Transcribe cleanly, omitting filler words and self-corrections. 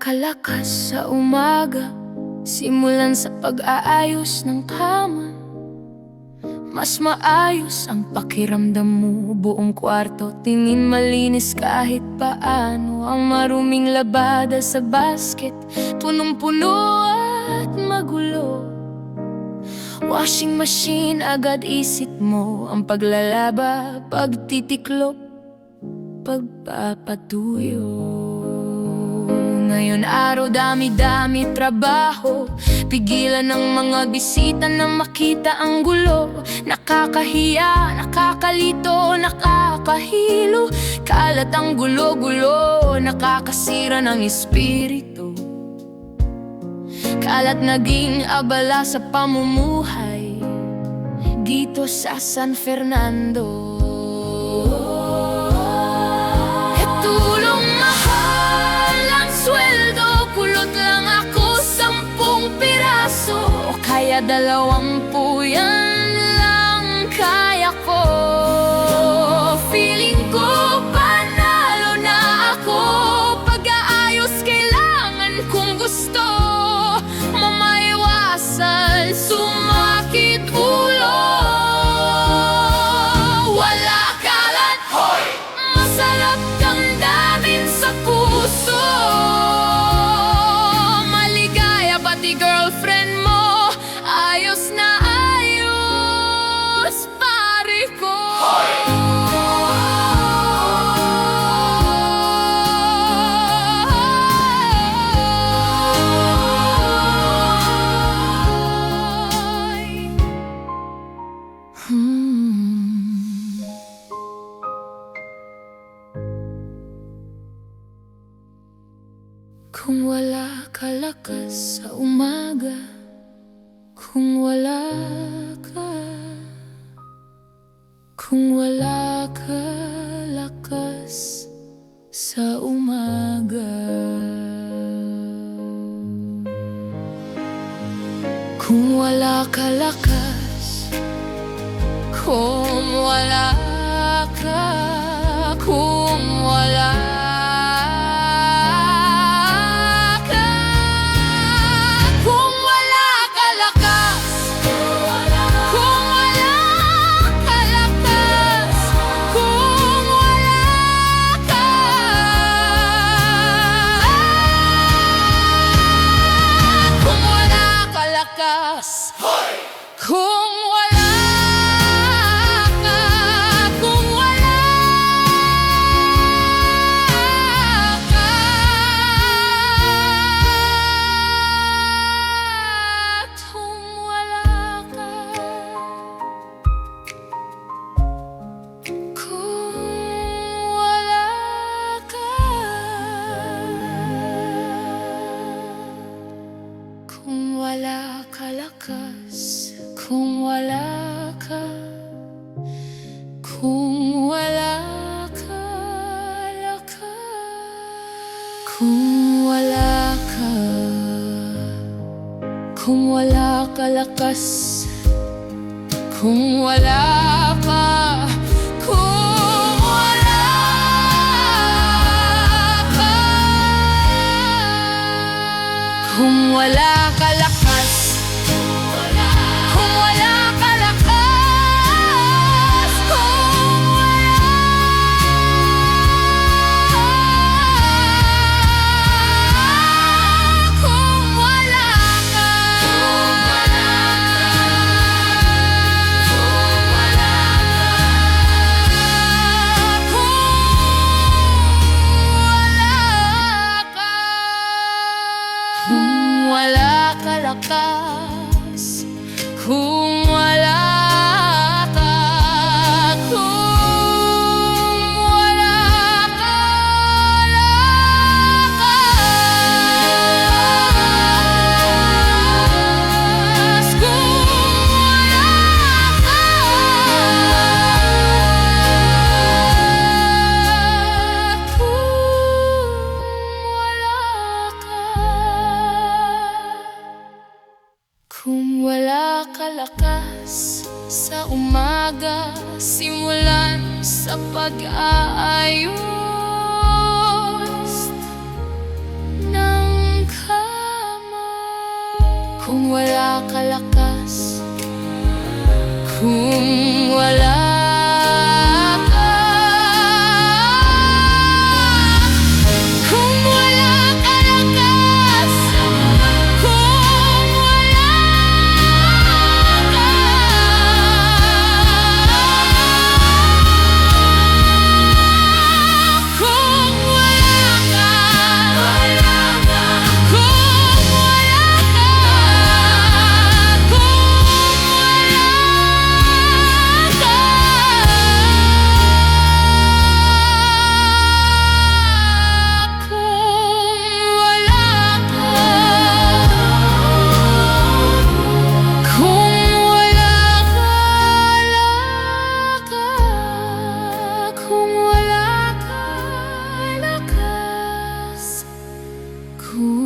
kalakas sa umaga, simulan sa pag-aayos ng kama. Mas maayos ang pakiramdam mo, buong kwarto tingin malinis kahit paano. Ang maruming labada sa basket, punong-puno at magulo. Washing machine, agad isip mo ang paglalaba, pagtitiklop, pagpapatuyo. Ngayon araw dami-dami trabaho, pigilan ng mga bisita na makita ang gulo. Nakakahiya, nakakalito, nakakahilo, kalat ang gulo-gulo, nakakasira ng espiritu. Kalat naging abala sa pamumuhay dito sa San Fernando. Tulong mahal ang sweldo, kulot lang ako 10 piraso, o kaya 20 yan lang kaya ko. Feeling ko panalo na ako, pag-aayos kailangan kong gusto, mamaiwasan sumakit ulo. Wala kalat, hoy! Masarap damdamin sa puso, maligaya pati girlfriend mo, ayos na ayos, pare ko. Kung wala ka lakas sa umaga, kung wala ka, kung wala ka lakas sa umaga, kung wala ka lakas, kung wala ka, kung wala kung wala ka, kung wala ka, kung wala ka, kung wala ka, kung wala ka lakas, kung wala ka, kung wala ka lakas, kung wala ka, kung wala ka lakas, kung wala ka, kung wala ka, kung wala ka lakas, wala ka lakas, kung wala ka, kung wala ka lakas, kung wala ka, kung wala ka lakas sa umaga, simulan sa pag-aayos ng kung wala ka lakas, kung wala ka, kung wala ka lakas, kung wala ka, kung wala ka, kung wala ka, kung